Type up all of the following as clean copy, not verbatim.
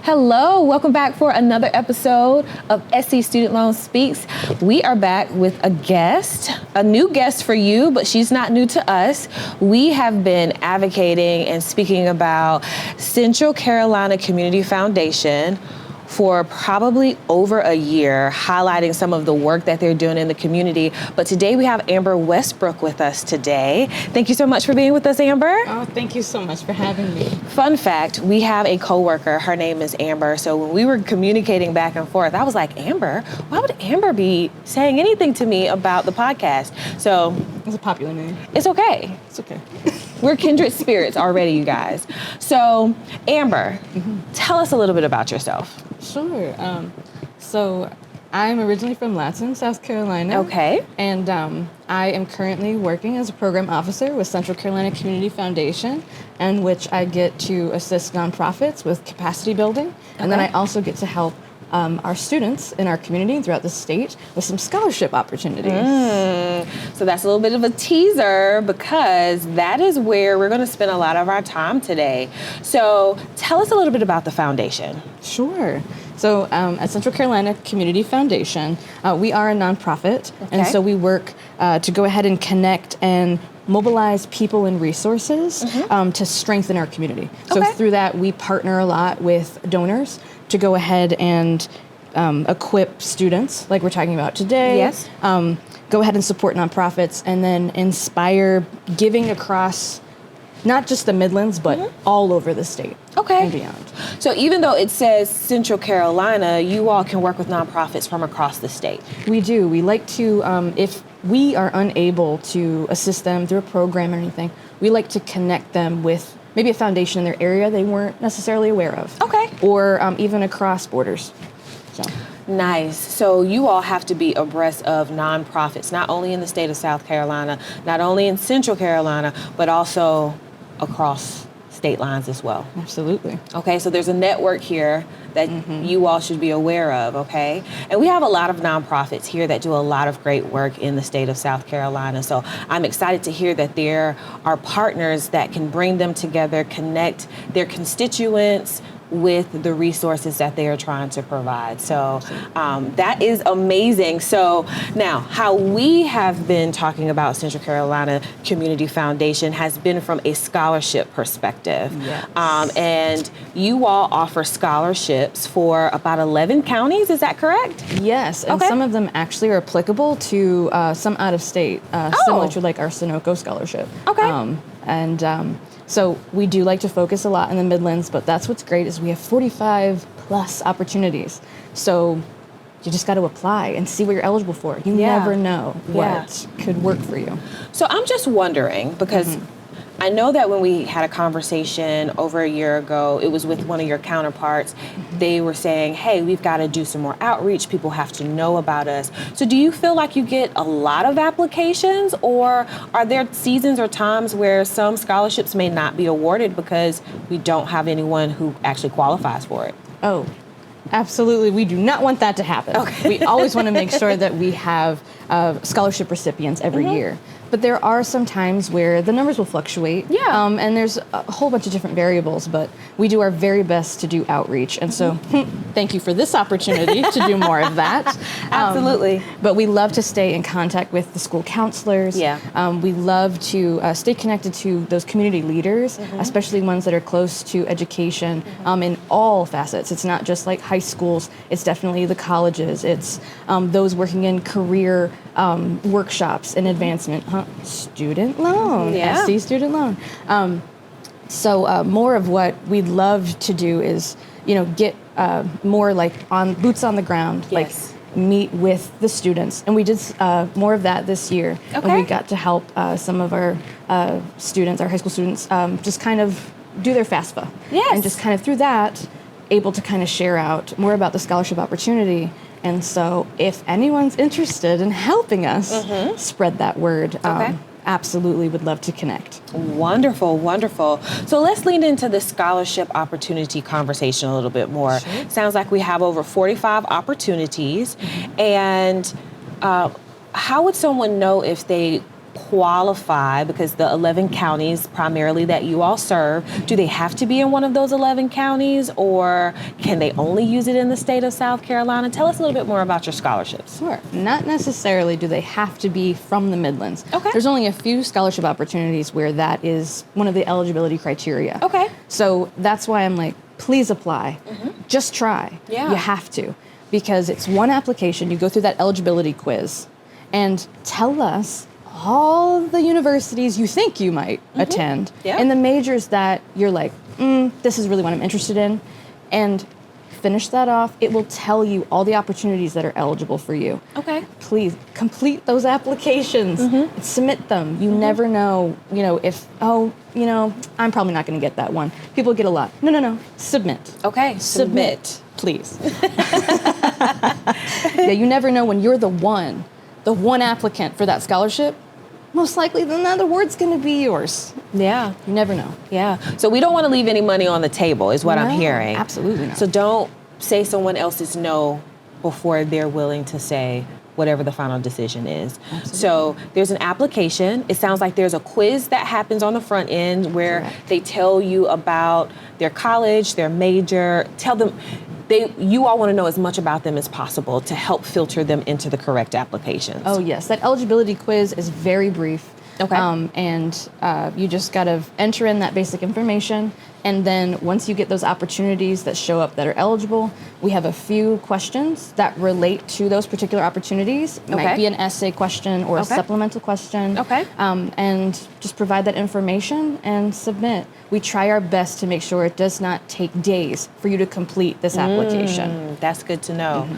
Hello, welcome back for another episode of SC Student Loan Speaks. We are back with a new guest for you, but she's not new to us. We have been advocating and speaking about Central Carolina Community Foundation for probably over a year, highlighting some of the work that they're doing in the community. But today we have Amber Westbrook with us today. Thank you so much for being with us, Amber. Oh, thank you so much for having me. Fun fact, we have a coworker, her name is Amber. So when we were communicating back and forth, I was like, Amber, why would Amber be saying anything to me about the podcast? So It's a popular name. it's okay. It's okay. We're kindred spirits already, you guys. So Amber, tell us a little bit about yourself. Sure. So I'm originally from Latson, South Carolina. Okay. And I am currently working as a program officer with Central Carolina Community Foundation, in which I get to assist nonprofits with capacity building. And then I also get to help our students in our community and throughout the state with some scholarship opportunities. So that's a little bit of a teaser because that is where we're going to spend a lot of our time today. So tell us a little bit about the foundation. Sure. So at Central Carolina Community Foundation, we are a nonprofit, and so we work to go ahead and connect and mobilize people and resources to strengthen our community. So through that, we partner a lot with donors to go ahead and equip students, like we're talking about today. Yes. Go ahead and support nonprofits, and then inspire giving across not just the Midlands, but all over the state and beyond. So even though it says Central Carolina, you all can work with nonprofits from across the state. We do. We like to, if we are unable to assist them through a program or anything, we like to connect them with maybe a foundation in their area they weren't necessarily aware of. Or even across borders. So. Nice. So you all have to be abreast of nonprofits, not only in the state of South Carolina, not only in Central Carolina, but also across state lines as well. Absolutely. Okay, so there's a network here that you all should be aware of, okay? And we have a lot of nonprofits here that do a lot of great work in the state of South Carolina. So I'm excited to hear that there are partners that can bring them together, connect their constituents with the resources that they are trying to provide. So that is amazing. So now, how we have been talking about Central Carolina Community Foundation has been from a scholarship perspective. Yes. And you all offer scholarships for about 11 counties, is that correct? Yes, and some of them actually are applicable to some out of state, similar to like our Sunoco scholarship. So we do like to focus a lot in the Midlands, but that's what's great is we have 45 plus opportunities. So you just got to apply and see what you're eligible for. You never know what could work for you. So I'm just wondering, because I know that when we had a conversation over a year ago, it was with one of your counterparts. They were saying, hey, we've got to do some more outreach. People have to know about us. So do you feel like you get a lot of applications, or are there seasons or times where some scholarships may not be awarded because we don't have anyone who actually qualifies for it? Oh, absolutely. We do not want that to happen. We always want to make sure that we have scholarship recipients every year. But there are some times where the numbers will fluctuate. And there's a whole bunch of different variables, but we do our very best to do outreach. And so thank you for this opportunity to do more of that. Absolutely. But we love to stay in contact with the school counselors. We love to stay connected to those community leaders, especially ones that are close to education in all facets. It's not just like high schools. It's definitely the colleges. It's those working in career workshops and advancement. Student loan, SC student loan. So more of what we'd love to do is, get more like on boots on the ground, like meet with the students. And we did more of that this year. And we got to help some of our students, our high school students, just kind of do their FAFSA. And just kind of through that, able to kind of share out more about the scholarship opportunity. And so if anyone's interested in helping us spread that word, absolutely would love to connect. Wonderful, wonderful. So let's lean into the scholarship opportunity conversation a little bit more. Sounds like we have over 45 opportunities. And how would someone know if they qualify, because the 11 counties primarily that you all serve, do they have to be in one of those 11 counties, or can they only use it in the state of South Carolina? Tell us a little bit more about your scholarships. Sure. Not necessarily do they have to be from the Midlands. Okay. There's only a few scholarship opportunities where that is one of the eligibility criteria. Okay. So that's why I'm like, please apply. Just try. Yeah. You have to. Because it's one application, you go through that eligibility quiz, and tell us all the universities you think you might attend, and the majors that you're like, this is really what I'm interested in, and finish that off. It will tell you all the opportunities that are eligible for you. Okay. Please complete those applications, submit them. You never know, if, I'm probably not going to get that one. People get a lot. No. Submit. Okay. Submit. Please. Yeah, you never know when you're the one applicant for that scholarship. Most likely, then that award's going to be yours. Yeah. You never know. Yeah. So we don't want to leave any money on the table, is what I'm hearing. Absolutely not. So don't say someone else's no before they're willing to say whatever the final decision is. Absolutely. So there's an application. It sounds like there's a quiz that happens on the front end where Correct. they tell you about their college, their major, tell them. You all want to know as much about them as possible to help filter them into the correct applications. Oh, yes. That eligibility quiz is very brief. Okay. And you just got to enter in that basic information. And then once you get those opportunities that show up that are eligible, we have a few questions that relate to those particular opportunities. It might be an essay question or a supplemental question. Okay. And just provide that information and submit. We try our best to make sure it does not take days for you to complete this application. That's good to know.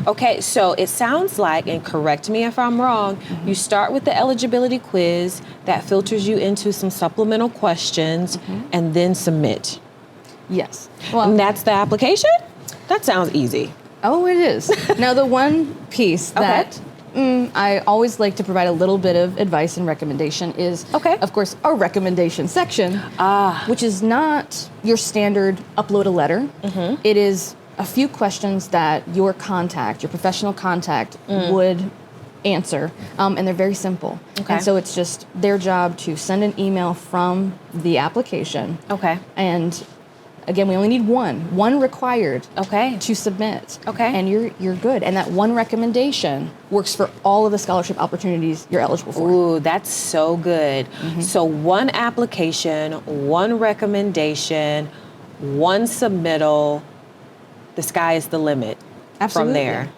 Okay, so it sounds like, and correct me if I'm wrong, you start with the eligibility quiz that filters you into some supplemental questions and then submit. Yes. And that's the application? That sounds easy. Oh, it is. Now, the one piece that I always like to provide a little bit of advice and recommendation is, of course, our recommendation section, which is not your standard upload a letter. It is a few questions that your professional contact would answer, and they're very simple. And so it's just their job to send an email from the application. And again, we only need one required to submit. And you're good. And that one recommendation works for all of the scholarship opportunities you're eligible for. Ooh, that's so good. So one application, one recommendation, one submittal, the sky is the limit from there.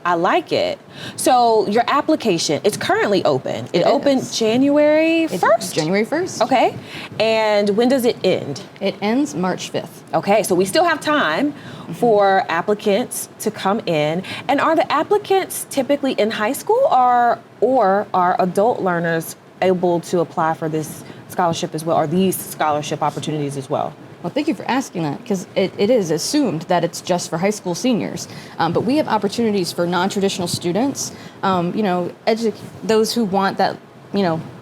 I like it. So your application, it's currently open. It opened January 1st? January 1st. Okay. And when does it end? It ends March 5th. Okay, so we still have time for applicants to come in. And are the applicants typically in high school, or are adult learners able to apply for this scholarship as well, or these scholarship opportunities as well? Well, thank you for asking that, because it is assumed that it's just for high school seniors. But we have opportunities for non-traditional students, those who want that,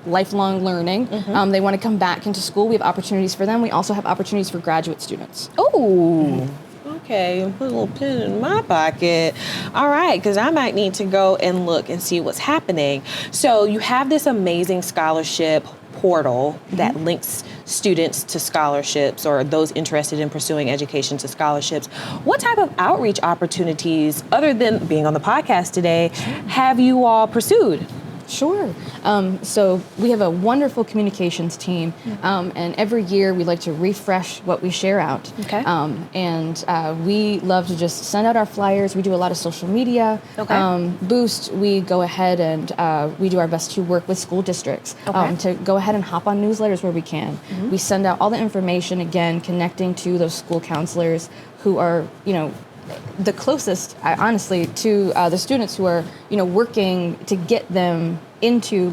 lifelong learning. They want to come back into school. We have opportunities for them. We also have opportunities for graduate students. Oh, okay. Put a little pen in my pocket. All right, because I might need to go and look and see what's happening. So you have this amazing scholarship portal that links students to scholarships, or those interested in pursuing education to scholarships. What type of outreach opportunities, other than being on the podcast today, have you all pursued? Sure. So we have a wonderful communications team, and every year we like to refresh what we share out. And we love to just send out our flyers. We do a lot of social media boost. We go ahead and we do our best to work with school districts to go ahead and hop on newsletters where we can. We send out all the information, again, connecting to those school counselors who are, the closest, honestly, to the students who are, working to get them into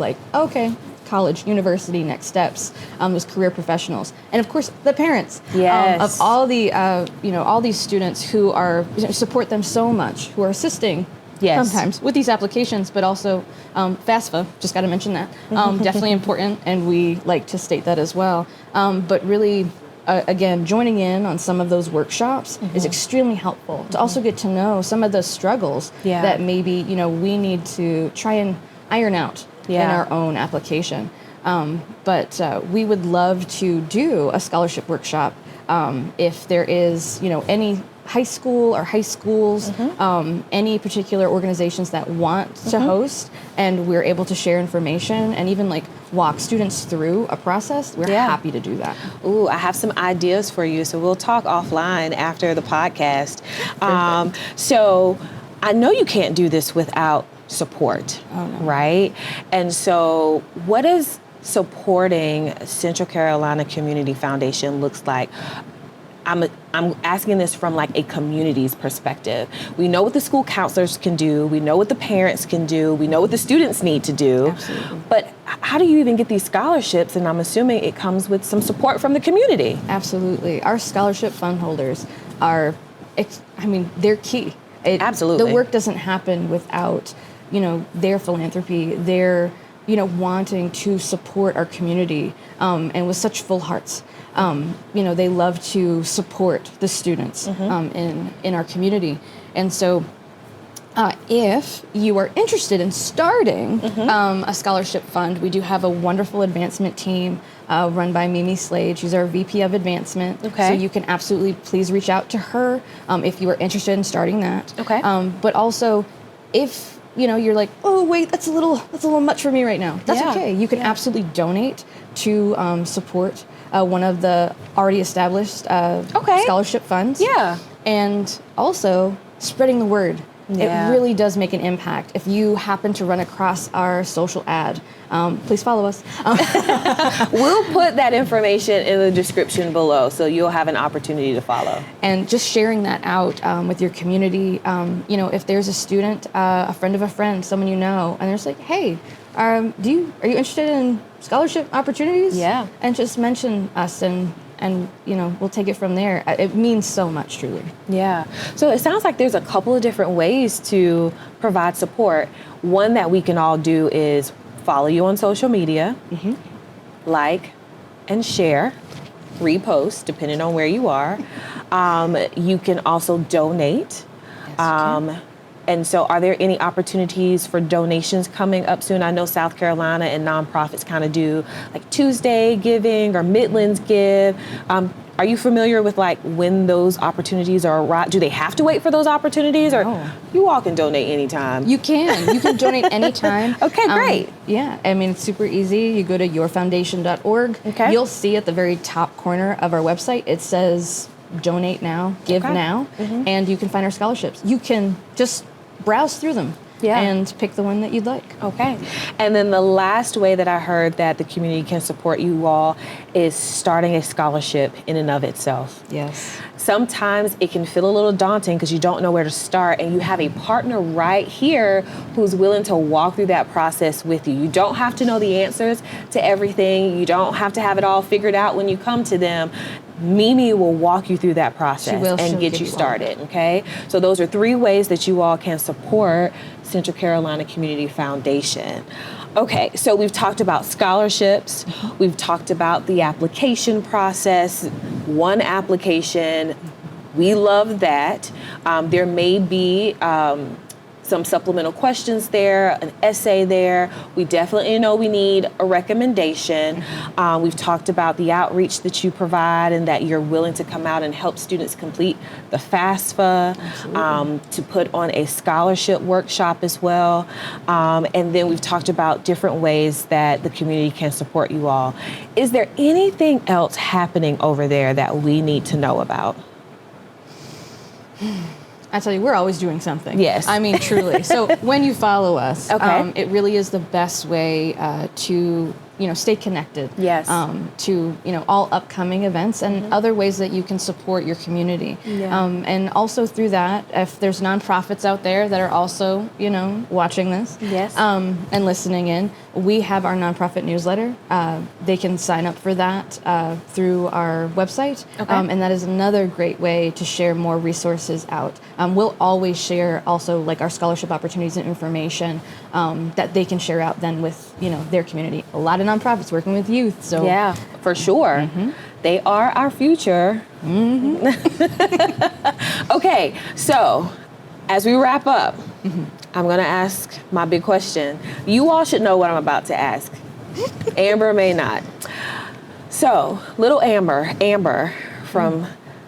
college, university, next steps, those career professionals, and of course the parents of all the, all these students who are support them so much, who are assisting sometimes with these applications, but also FAFSA. Just got to mention that, definitely important, and we like to state that as well. But really. Again, joining in on some of those workshops is extremely helpful to also get to know some of the struggles that maybe, we need to try and iron out in our own application. But we would love to do a scholarship workshop if there is, any high school or high schools, any particular organizations that want to host, and we're able to share information and even walk students through a process. We're happy to do that. Ooh, I have some ideas for you, so we'll talk offline after the podcast. So I know you can't do this without support, right? And so what does supporting Central Carolina Community Foundation looks like? I'm asking this from a community's perspective. We know what the school counselors can do. We know what the parents can do. We know what the students need to do. Absolutely. But how do you even get these scholarships? And I'm assuming it comes with some support from the community. Absolutely. Our scholarship fund holders are, they're key. Absolutely. The work doesn't happen without, their philanthropy, their, wanting to support our community, and with such full hearts. They love to support the students in our community. And so if you are interested in starting a scholarship fund, we do have a wonderful advancement team run by Mimi Slade. She's our VP of advancement. Okay. So you can absolutely please reach out to her if you are interested in starting that. Okay. But also, if you're like, oh wait, that's a little much for me right now. That's okay. You can absolutely donate to support one of the already established scholarship funds. Yeah. And also spreading the word. Yeah. It really does make an impact. If you happen to run across our social ad, please follow us. We'll put that information in the description below, so you'll have an opportunity to follow. And just sharing that out with your community. If there's a student, a friend of a friend, someone you know, and they're just like, hey, are you interested in scholarship opportunities? Yeah. And just mention us, and we'll take it from there. It means so much, truly. Yeah. So it sounds like there's a couple of different ways to provide support. One that we can all do is follow you on social media, like and share, repost, depending on where you are. You can also donate. Yes, and so are there any opportunities for donations coming up soon? I know South Carolina and nonprofits kind of do Tuesday giving or Midlands give. Are you familiar with when those opportunities are arrived? Do they have to wait for those opportunities, or you all can donate anytime? You can donate anytime. Okay, great. Yeah, it's super easy. You go to yourfoundation.org. Okay. You'll see at the very top corner of our website, it says donate now, give now, and you can find our scholarships. You can just browse through them and pick the one that you'd like. Okay. And then the last way that I heard that the community can support you all is starting a scholarship in and of itself. Yes. Sometimes it can feel a little daunting because you don't know where to start, and you have a partner right here who's willing to walk through that process with you. You don't have to know the answers to everything. You don't have to have it all figured out when you come to them. Mimi will walk you through that process and get you started, okay? So those are 3 ways that you all can support Central Carolina Community Foundation. Okay, so we've talked about scholarships. We've talked about the application process. One application, we love that. There may be some supplemental questions there, an essay there. We definitely know we need a recommendation. We've talked about the outreach that you provide and that you're willing to come out and help students complete the FAFSA, to put on a scholarship workshop as well. And then we've talked about different ways that the community can support you all. Is there anything else happening over there that we need to know about? I tell you, we're always doing something. Yes. Truly. So when you follow us, Okay. it really is the best way to stay connected. Yes. To all upcoming events and other ways that you can support your community. Yeah. And also through that, if there's nonprofits out there that are also watching this, Yes. and listening in, we have our nonprofit newsletter. They can sign up for that through our website. Okay. And that is another great way to share more resources out. We'll always share also our scholarship opportunities and information that they can share out then with their community. A lot of nonprofits working with youth. So yeah, for sure. They are our future. Okay, so as we wrap up, I'm going to ask my big question. You all should know what I'm about to ask. Amber may not. So, little Amber from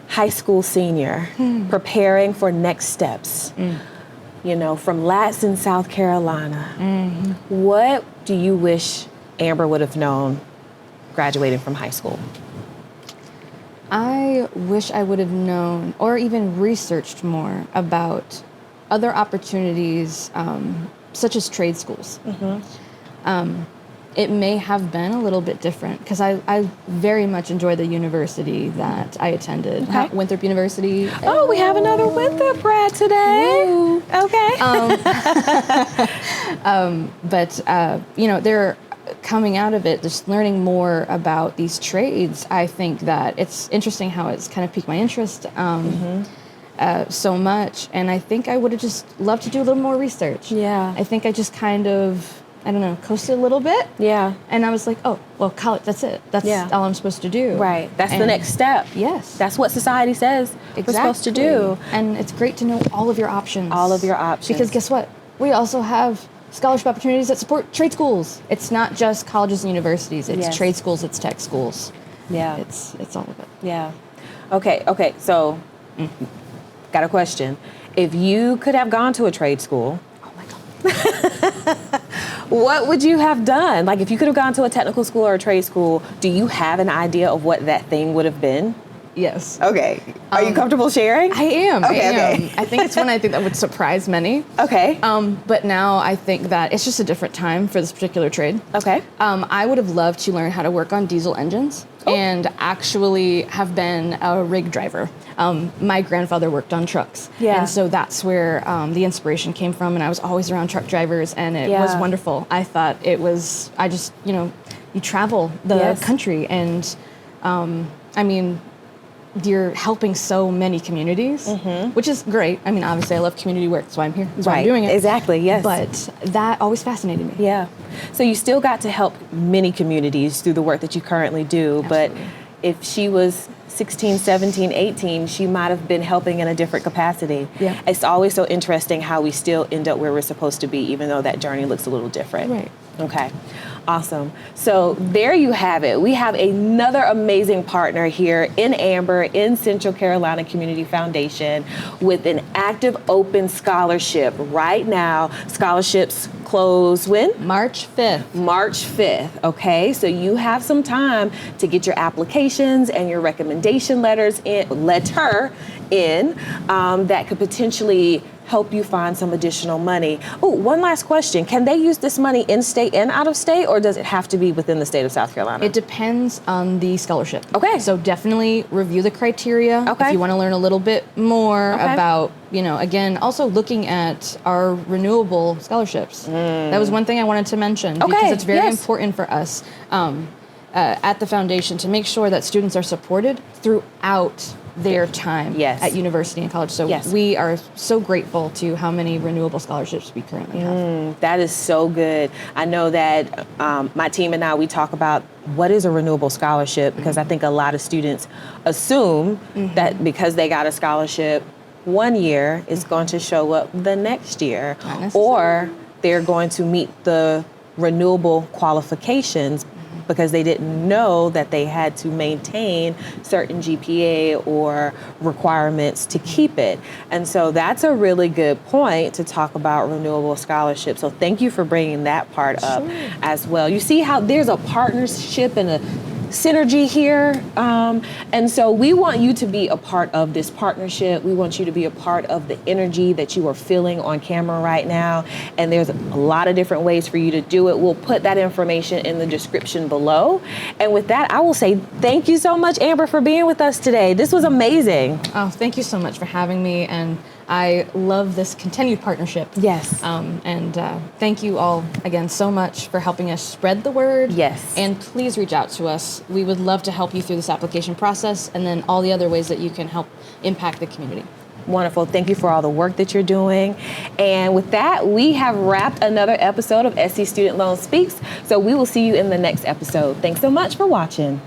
high school senior, preparing for next steps, from Latson, South Carolina. What do you wish Amber would have known graduating from high school? I wish I would have known or even researched more about other opportunities, such as trade schools. It may have been a little bit different because I very much enjoy the university that I attended, Winthrop University. Oh, we have another Winthrop grad today. Woo. Okay. But they're coming out of it, just learning more about these trades. I think that it's interesting how it's kind of piqued my interest. So much, and I think I would have just loved to do a little more research. Yeah. I think I just kind of, coasted a little bit. Yeah. And I was like, oh, well, college, that's it. That's all I'm supposed to do. Right. That's the next step. Yes. That's what society says we're supposed to do. And it's great to know all of your options. All of your options. Because guess what? We also have scholarship opportunities that support trade schools. It's not just colleges and universities. It's trade schools, it's tech schools. Yeah. It's all of it. Yeah. Okay. So, got a question. If you could have gone to a trade school, oh my God, what would you have done? Like, if you could have gone to a technical school or a trade school, do you have an idea of what that thing would have been? Yes. Okay. Are you comfortable sharing? I am. Okay. I think it's one I think that would surprise many. Okay. But now I think that it's just a different time for this particular trade. Okay. I would have loved to learn how to work on diesel engines and actually have been a rig driver. My grandfather worked on trucks. Yeah. And so that's where the inspiration came from. And I was always around truck drivers, and it was wonderful. I thought it was, you travel the country, and you're helping so many communities, which is great. I mean, obviously I love community work. That's why I'm here. That's why I'm doing it. Exactly, yes. But that always fascinated me. Yeah. So you still got to help many communities through the work that you currently do. Absolutely. But if she was 16, 17, 18, she might have been helping in a different capacity. Yeah. It's always so interesting how we still end up where we're supposed to be, even though that journey looks a little different. Right. Okay. Awesome. So there you have it. We have another amazing partner here in Amber, in Central Carolina Community Foundation, with an active open scholarship right now. Scholarships close when? March 5th. March 5th, okay? So you have some time to get your applications and your recommendation letters in, that could potentially help you find some additional money. Oh, one last question. Can they use this money in-state and out-of-state, or does it have to be within the state of South Carolina? It depends on the scholarship. Okay. So definitely review the criteria. Okay. If you want to learn a little bit more about, again, also looking at our renewable scholarships. That was one thing I wanted to mention because it's very important for us at the foundation to make sure that students are supported throughout their time at university and college. So we are so grateful to how many renewable scholarships we currently have. That is so good. I know that my team and I, we talk about what is a renewable scholarship, because I think a lot of students assume that because they got a scholarship one year, it's going to show up the next year, or they're going to meet the renewable qualifications because they didn't know that they had to maintain certain GPA or requirements to keep it. And so that's a really good point to talk about renewable scholarships. So thank you for bringing that part up as well. You see how there's a partnership and a synergy here. And so we want you to be a part of this partnership. We want you to be a part of the energy that you are feeling on camera right now. And there's a lot of different ways for you to do it. We'll put that information in the description below. And with that, I will say thank you so much, Amber, for being with us today. This was amazing. Oh, thank you so much for having me. And I love this continued partnership. Yes. And thank you all again so much for helping us spread the word. Yes. And please reach out to us. We would love to help you through this application process, and then all the other ways that you can help impact the community. Wonderful. Thank you for all the work that you're doing. And with that, we have wrapped another episode of SC Student Loan Speaks. So we will see you in the next episode. Thanks so much for watching.